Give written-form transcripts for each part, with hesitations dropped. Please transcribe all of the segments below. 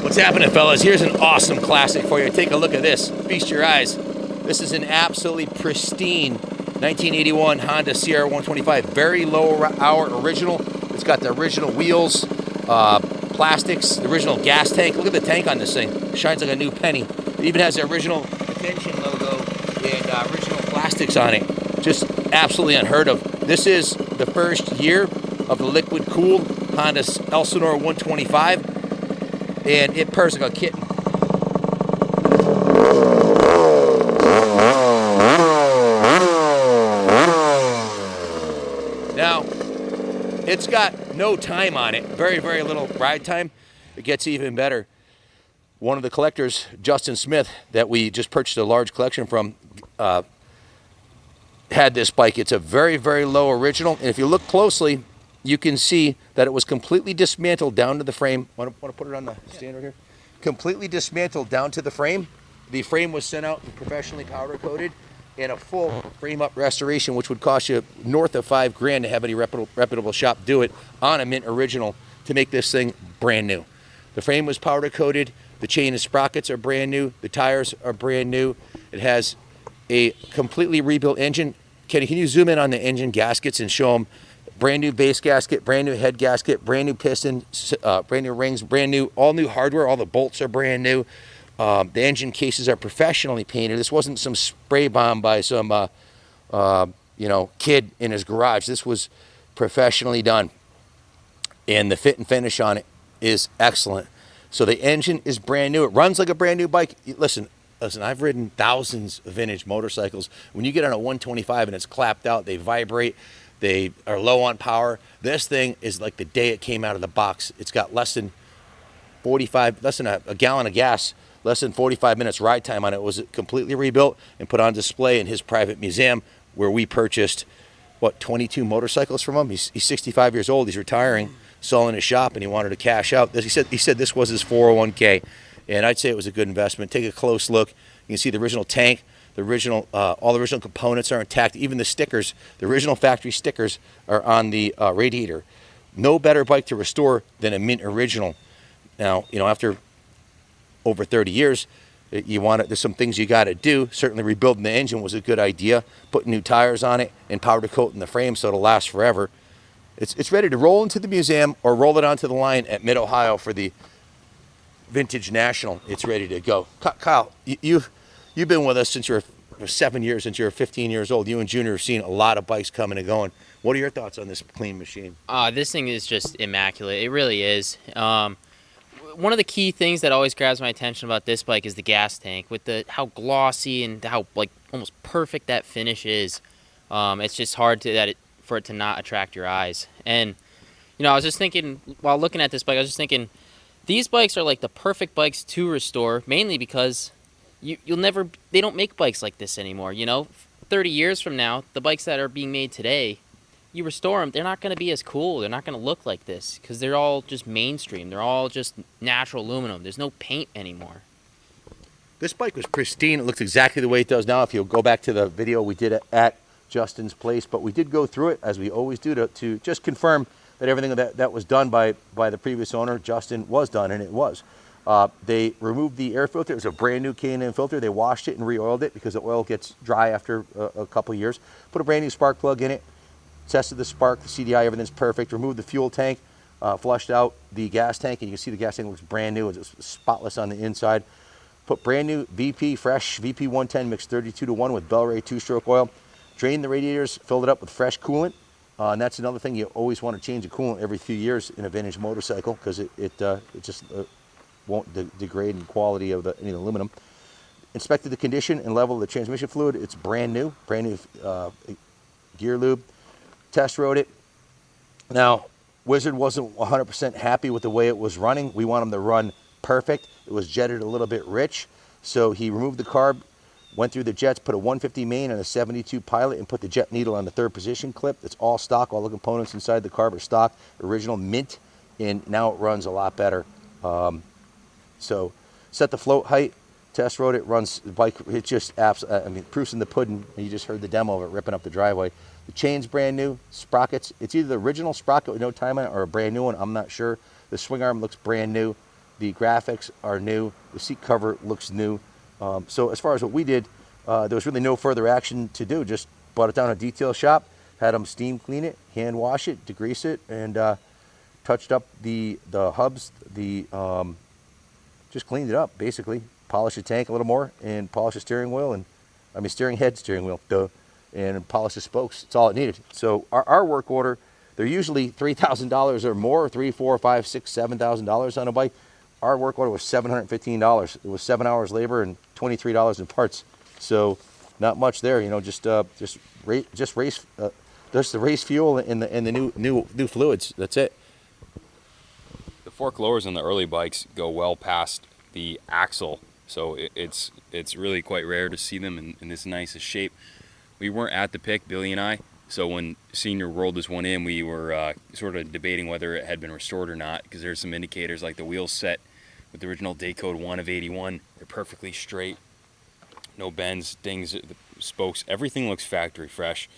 What's happening, fellas? Here's an awesome classic for you. Take a look at this. Feast your eyes. This is an absolutely pristine 1981 Honda CR125. Very low hour original. It's got the original wheels, plastics, the original gas tank. Look at the tank on this thing. Shines like a new penny. It even has the original attention logo and original plastics on it. Just absolutely unheard of. This is the first year of the liquid-cooled Honda Elsinore 125. And it purrs like a kitten. Now, it's got no time on it. Very, very little ride time. It gets even better. One of the collectors, Justin Smith, that we just purchased a large collection from, had this bike. It's a very, very low original. And if you look closely, you can see that it was completely dismantled down to the frame. Want to put it on the stand right here? Completely dismantled down to the frame. The frame was sent out and professionally powder coated, and a full frame up restoration, which would cost you north of $5,000 to have any reputable shop do it on a mint original to make this thing brand new. The frame was powder coated. The chain and sprockets are brand new. The tires are brand new. It has a completely rebuilt engine. Kenny, can you zoom in on the engine gaskets and show them? Brand new base gasket, brand new head gasket, brand new piston, brand new rings, brand new, all new hardware. All the bolts are brand new. The engine cases are professionally painted. This wasn't some spray bomb by some, kid in his garage. This was professionally done. And the fit and finish on it is excellent. So the engine is brand new. It runs like a brand new bike. Listen, I've ridden thousands of vintage motorcycles. When you get on a 125 and it's clapped out, they vibrate. They are low on power. This thing is like the day it came out of the box. It's got less than a gallon of gas, less than 45 minutes ride time on it. It was completely rebuilt and put on display in his private museum where we purchased, 22 motorcycles from him. He's 65 years old. He's retiring, selling his shop, and he wanted to cash out. He said this was his 401k, and I'd say it was a good investment. Take a close look. You can see the original tank. The original, all the original components are intact. Even the stickers, the original factory stickers are on the radiator. No better bike to restore than a mint original. Now, after over 30 years, there's some things you got to do. Certainly rebuilding the engine was a good idea. Putting new tires on it and powder coating the frame so it'll last forever. It's ready to roll into the museum or roll it onto the line at Mid-Ohio for the Vintage National. It's ready to go. Kyle, You've been with us since you're 7 years, since you're 15 years old. You and Junior have seen a lot of bikes coming and going. What are your thoughts on this clean machine? This thing is just immaculate. It really is. One of the key things that always grabs my attention about this bike is the gas tank. With how glossy and how almost perfect that finish is, it's just hard for it to not attract your eyes. And I was just thinking while looking at this bike, these bikes are like the perfect bikes to restore, mainly because they don't make bikes like this anymore. 30 years from now, the bikes that are being made today, you restore them, they're not going to be as cool. They're not going to look like this because they're all just mainstream. They're all just natural aluminum. There's no paint anymore. This bike was pristine. It looks exactly the way it does now. If you'll go back to the video we did at Justin's place, but we did go through it as we always do to just confirm that everything that was done by the previous owner, Justin, was done, and it was. They removed the air filter. It was a brand new K&N filter. They washed it and re-oiled it because the oil gets dry after a couple of years. Put a brand new spark plug in it. Tested the spark, the CDI, everything's perfect. Removed the fuel tank, flushed out the gas tank, and you can see the gas tank looks brand new. It's spotless on the inside. Put brand new fresh VP 110 mixed 32-1 with Bel-Ray 2-stroke oil. Drained the radiators, filled it up with fresh coolant. And that's another thing. You always want to change the coolant every few years in a vintage motorcycle because it just won't degrade in quality of any aluminum. Inspected the condition and level of the transmission fluid. It's brand new gear lube. Test rode it. Now, Wizard wasn't 100% happy with the way it was running. We want him to run perfect. It was jetted a little bit rich. So he removed the carb, went through the jets, put a 150 main and a 72 pilot, and put the jet needle on the third position clip. It's all stock. All the components inside the carb are stock, original mint, and now it runs a lot better. So set the float height, test rode it, runs the bike. It's just proof's in the pudding. You just heard the demo of it ripping up the driveway. The chain's brand new, sprockets. It's either the original sprocket with no time on it or a brand new one. I'm not sure. The swing arm looks brand new. The graphics are new. The seat cover looks new. So as far as what we did, there was really no further action to do. Just brought it down to a detail shop, had them steam clean it, hand wash it, degrease it, and touched up the hubs. Just cleaned it up basically. Polished the tank a little more and polished the steering wheel steering wheel, and polished the spokes. That's all it needed. So our work order, they're usually $3,000 or more, $3, $4, $5, $6, $7,000 on a bike. Our work order was $715. It was 7 hours labor and $23 in parts. So not much there, just the race fuel and the new fluids. That's it. The fork lowers on the early bikes go well past the axle, so it's really quite rare to see them in this nice shape. We weren't at the pick, Billy and I, so when Senior rolled this one in, we were sort of debating whether it had been restored or not, because there's some indicators like the wheels set with the original day code 1 of 81. They're perfectly straight, no bends, dings, the spokes, everything looks factory fresh.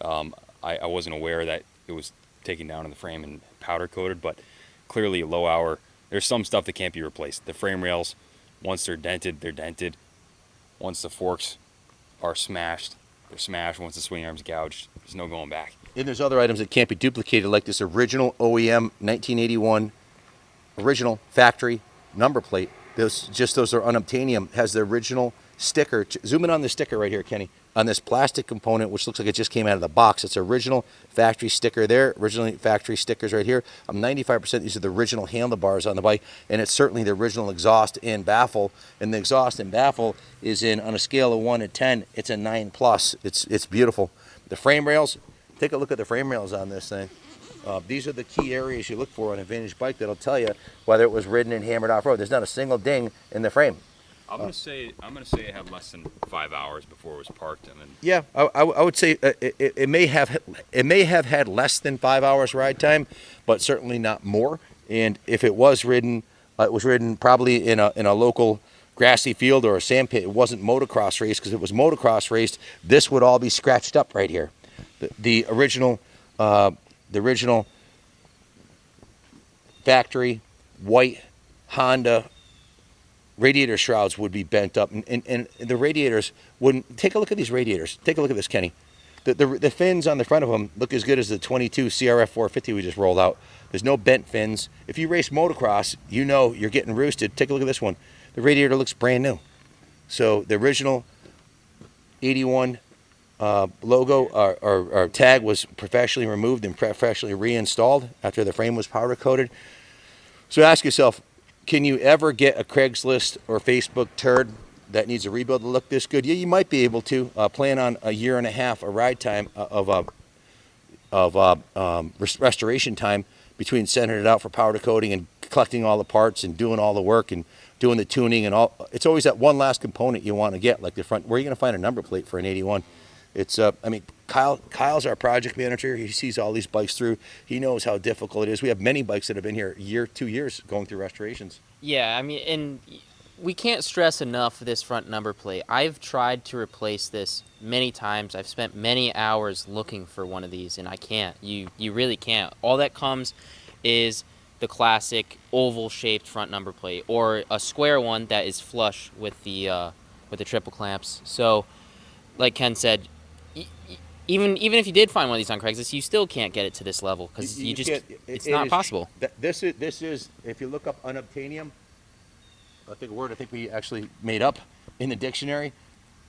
I wasn't aware that it was taken down in the frame and powder coated, but clearly low hour. There's some stuff that can't be replaced. The frame rails, once they're dented, they're dented. Once the forks are smashed, they're smashed. Once the swing arm's gouged, there's no going back. And there's other items that can't be duplicated, like this original OEM 1981 original factory number plate. Those are unobtainium. Has the original sticker. Zoom in on the sticker right here, Kenny. On this plastic component, which looks like it just came out of the box. It's original factory sticker there. Originally factory stickers right here. I'm 95% these are the original handlebars on the bike, and it's certainly the original exhaust and baffle. And the exhaust and baffle is on a scale of 1 to 10. It's a 9+. It's beautiful. The frame rails. Take a look at the frame rails on this thing. These are the key areas you look for on a vintage bike that'll tell you whether it was ridden and hammered off road. There's not a single ding in the frame. I'm gonna say it had less than 5 hours before it was parked. And then yeah, I would say it may have had less than 5 hours ride time, but certainly not more. And if it was ridden, it was ridden probably in a local grassy field or a sand pit. It wasn't motocross race, because if it was motocross raced, this would all be scratched up right here. The original factory white Honda radiator shrouds would be bent up, and the radiators wouldn't. Take a look at these radiators. Take a look at this, Kenny. The fins on the front of them look as good as the 22 CRF 450 we just rolled out. There's no bent fins. If you race motocross, you know you're getting roosted. Take a look at this one. The radiator looks brand new. So the original 81 logo or tag was professionally removed and professionally reinstalled after the frame was powder coated. So ask yourself, can you ever get a Craigslist or Facebook turd that needs a rebuild to look this good? Yeah, you might be able to. Plan on a year and a half of ride time restoration time between sending it out for powder coating and collecting all the parts and doing all the work and doing the tuning and all. It's always that one last component you want to get, like the front. Where are you going to find a number plate for an 81? It's Kyle's our project manager. He sees all these bikes through. He knows how difficult it is. We have many bikes that have been here a year, 2 years going through restorations. Yeah, and we can't stress enough this front number plate. I've tried to replace this many times. I've spent many hours looking for one of these, and I can't. You really can't. All that comes is the classic oval-shaped front number plate, or a square one that is flush with the triple clamps. So, like Ken said, even if you did find one of these on Craigslist, you still can't get it to this level, because it's not possible. This is if you look up unobtainium, I think a word we actually made up in the dictionary.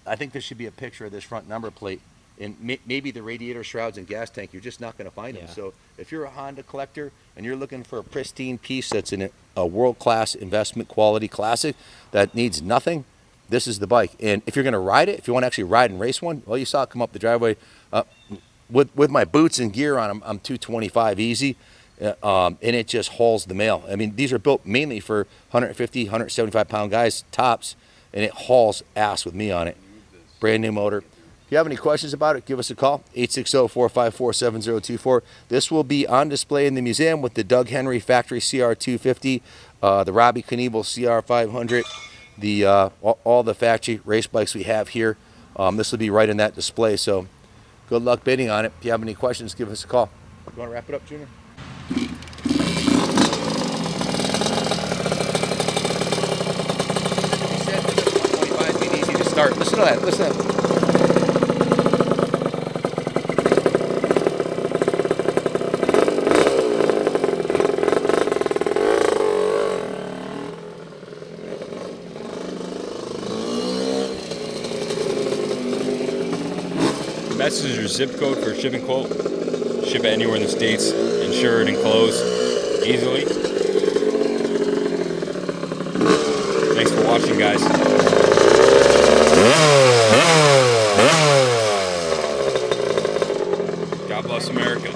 I think there should be a picture of this front number plate, and maybe the radiator shrouds and gas tank. You're just not going to find them. So if you're a Honda collector and you're looking for a pristine piece that's in a world-class investment quality classic that needs nothing, this is the bike. And if you're going to ride it, if you want to actually ride and race one, well, you saw it come up the driveway. With my boots and gear on, I'm 225 easy. and it just hauls the mail. I mean, these are built mainly for 150, 175 pound guys tops, and it hauls ass with me on it. Brand new motor. If you have any questions about it, give us a call, 860-454-7024. This will be on display in the museum with the Doug Henry Factory CR250, the Robbie Knievel CR500, all the factory race bikes we have here. This will be right in that display, so good luck bidding on it. If you have any questions, give us a call. You want to wrap it up, Junior? 125 being easy to start. Listen to that. Listen to that. Message your zip code for a shipping quote. Ship it anywhere in the States, insured and closed easily. Thanks for watching, guys. God bless America.